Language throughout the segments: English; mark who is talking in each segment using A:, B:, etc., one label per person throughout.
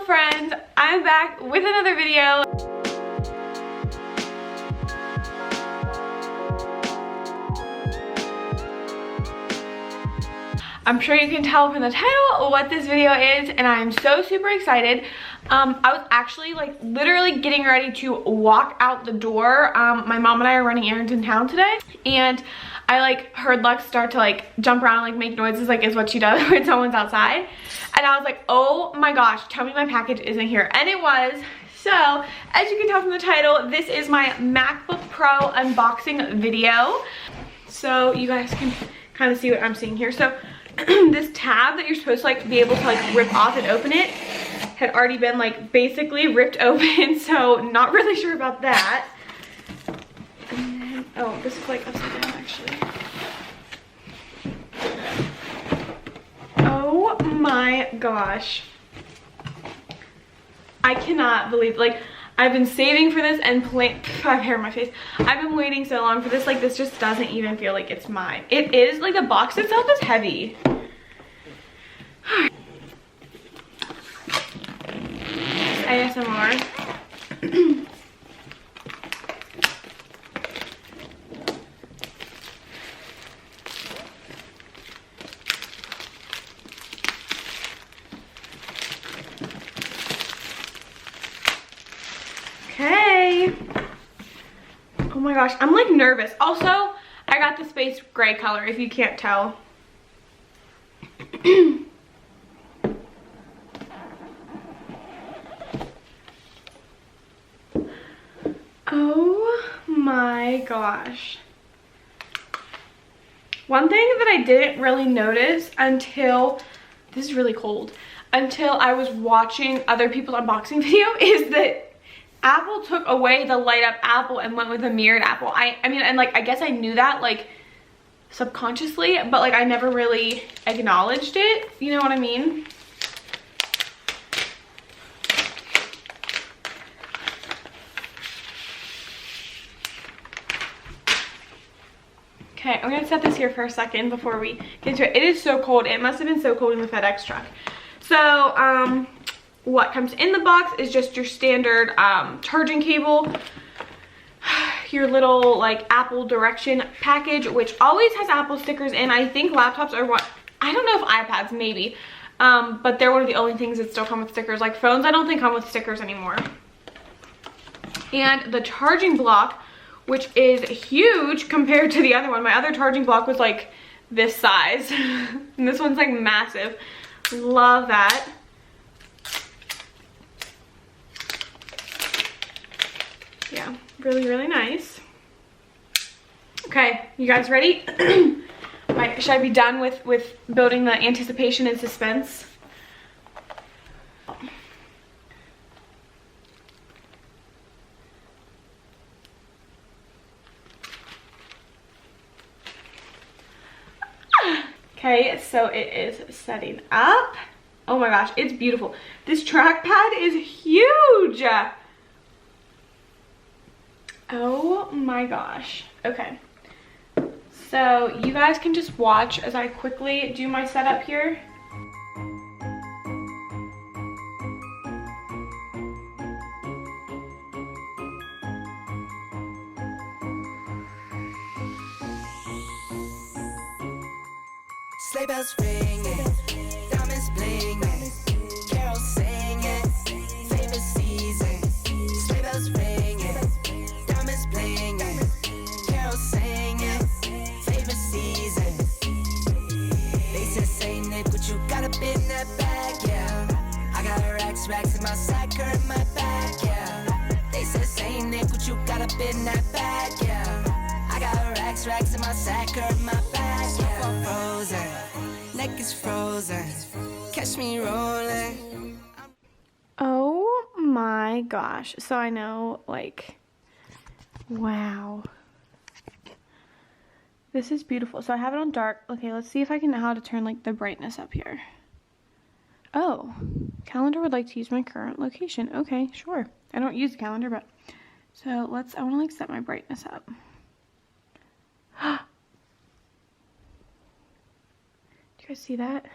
A: friends, I'm back with another video. I'm sure you can tell from the title what this video is, and I'm so super excited. I was actually like literally getting ready to walk out the door. My mom and I are running errands in town today, and I like heard Lex start to like jump around and like make noises, like is what she does when someone's outside. And I was like, oh my gosh, tell me my package isn't here. And it was. So as you can tell from the title, this is my MacBook Pro unboxing video. So you guys can kind of see what I'm seeing here. So this tab that you're supposed to like be able to like rip off and open it had already been like basically ripped open, so not really sure about that. And then, oh, this is like upside down actually. Oh my gosh, I cannot believe, like, I've been saving for this and I have hair in my face. I've been waiting so long for this. Like, this just doesn't even feel like it's mine. It is, like, the box itself is heavy. ASMR. Okay. Oh my gosh, I'm like nervous. Also, I got the space gray color, if you can't tell. Oh my gosh. One thing that I didn't really notice until, this is really cold, until I was watching other people's unboxing video is that Apple took away the light up apple and went with a mirrored apple. I mean, and like, I guess I knew that like subconsciously, but like I never really acknowledged it. You know what I mean? Okay, I'm gonna set this here for a second before we get into it. It is so cold. It must have been so cold in the FedEx truck. So, what comes in the box is just your standard charging cable, your little like Apple direction package, which always has Apple stickers in. I think laptops are what, I don't know if iPads maybe, but they're one of the only things that still come with stickers. Like phones, I don't think come with stickers anymore. And the charging block, which is huge compared to the other one. My other charging block was like this size, and this one's like massive. Love that. Yeah, really, really nice. Okay, you guys ready? Should I be done with building the anticipation and suspense? Okay, so it is setting up. Oh my gosh, it's beautiful. This trackpad is huge. Oh my gosh. Okay, so you guys can just watch as I quickly do my setup here.
B: Sleigh bells ringing, diamonds blinging, carols singing, favorite season. Sleigh bells ringing, diamonds blinging, carols singing, favorite season. They said Saint Nick, but you got a bit in that bag, yeah. I got racks in my sack, or in my bag, yeah. They said Saint Nick, but you got a bit in that bag, yeah. I got racks in my sack, or in my bag, yeah. Frozen. Neck is frozen, catch me rolling.
A: Oh my gosh. So I know, like, wow. This is beautiful. So I have it on dark. Okay, let's see if I can know how to turn like the brightness up here. Oh, calendar would like to use my current location. Okay, sure. I don't use the calendar, but so I want to like set my brightness up. Do you guys see that?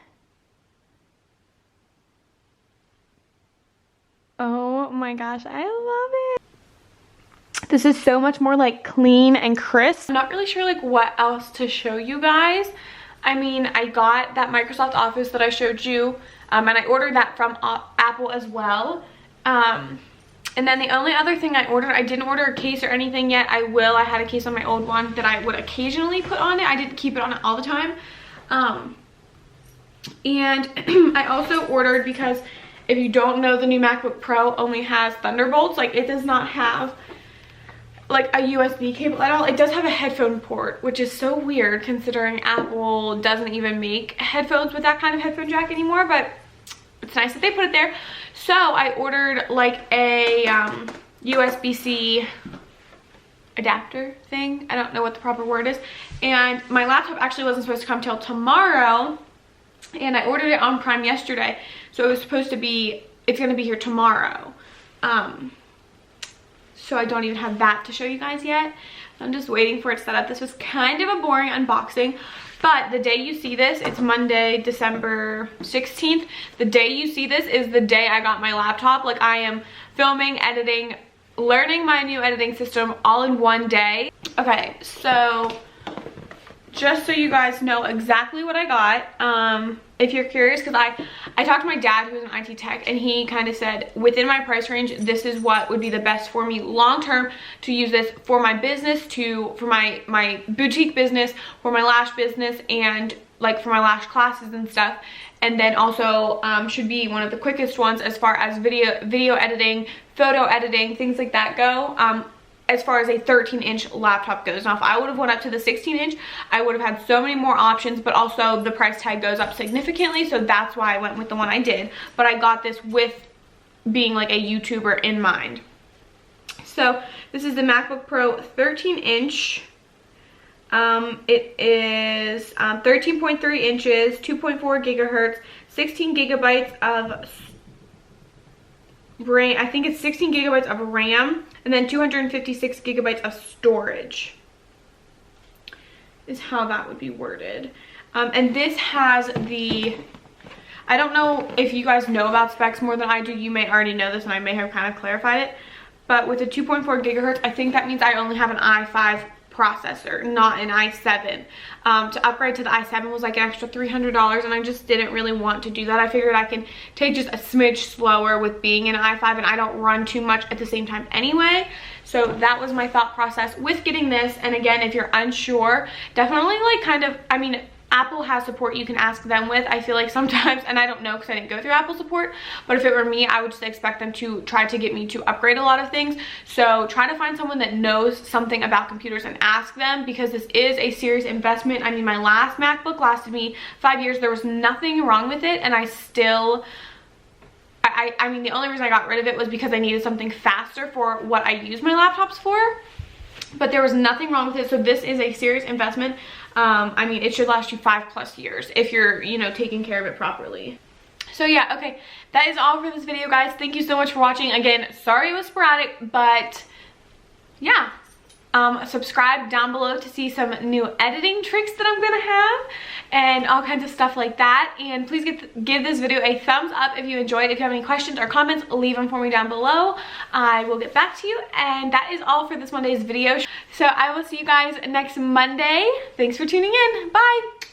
A: my gosh, I love it. This is so much more like clean and crisp. I'm not really sure like what else to show you guys. I mean, I got that Microsoft Office that I showed you, and I ordered that from Apple as well. And then the only other thing I ordered, I didn't order a case or anything yet. I will. I had a case on my old one that I would occasionally put on it. I didn't keep it on it all the time. And I also ordered, because if you don't know, the new MacBook Pro only has Thunderbolts. Like, it does not have like a USB cable at all. It does have a headphone port, which is so weird considering Apple doesn't even make headphones with that kind of headphone jack anymore, but it's nice that they put it there. So I ordered like a USB-C adapter thing. I don't know what the proper word is. And my laptop actually wasn't supposed to come till tomorrow, and I ordered it on Prime yesterday. So it was supposed to be, it's gonna be here tomorrow. So I don't even have that to show you guys yet. I'm just waiting for it set up. This was kind of a boring unboxing, but the day you see this, it's Monday, December 16th. The day you see this is the day I got my laptop. Like, I am filming, editing, learning my new editing system all in one day. Okay, so just so you guys know exactly what I got, if you're curious, because I talked to my dad, who's an IT tech, and he kind of said within my price range, this is what would be the best for me long term to use this for my business, for my boutique business, for my lash business, and like for my lash classes and stuff. And then also should be one of the quickest ones as far as video editing, photo editing, things like that go. As far as a 13-inch laptop goes. Now, if I would have went up to the 16-inch, I would have had so many more options, but also the price tag goes up significantly, so that's why I went with the one I did. But I got this with being like a YouTuber in mind. So this is the MacBook Pro 13-inch. It is 13.3 inches, 2.4 gigahertz, 16 gigabytes of RAM. I think it's 16 gigabytes of RAM, and then 256 gigabytes of storage is how that would be worded. And this has the, I don't know if you guys know about specs more than I do. You may already know this, and I may have kind of clarified it, but with the 2.4 gigahertz, I think that means I only have an i5 processor, not an i7. To upgrade to the i7 was like an extra $300, and I just didn't really want to do that. I figured I can take just a smidge slower with being an i5, and I don't run too much at the same time anyway. So that was my thought process with getting this. And again, if you're unsure, definitely like kind of, I mean, Apple has support you can ask them with. I feel like sometimes, and I don't know because I didn't go through Apple support, but if it were me, I would just expect them to try to get me to upgrade a lot of things. So try to find someone that knows something about computers and ask them, because this is a serious investment. I mean, my last MacBook lasted me 5 years. There was nothing wrong with it, and I still, I mean, the only reason I got rid of it was because I needed something faster for what I use my laptops for. But there was nothing wrong with it, so this is a serious investment. I mean, it should last you 5+ years if you're, you know, taking care of it properly. So yeah, okay, that is all for this video, guys. Thank you so much for watching. Again, sorry it was sporadic, but yeah. Subscribe down below to see some new editing tricks that I'm gonna have and all kinds of stuff like that. And please give this video a thumbs up if you enjoyed. If you have any questions or comments, leave them for me down below. I will get back to you. And that is all for this Monday's video. So I will see you guys next Monday. Thanks for tuning in. Bye.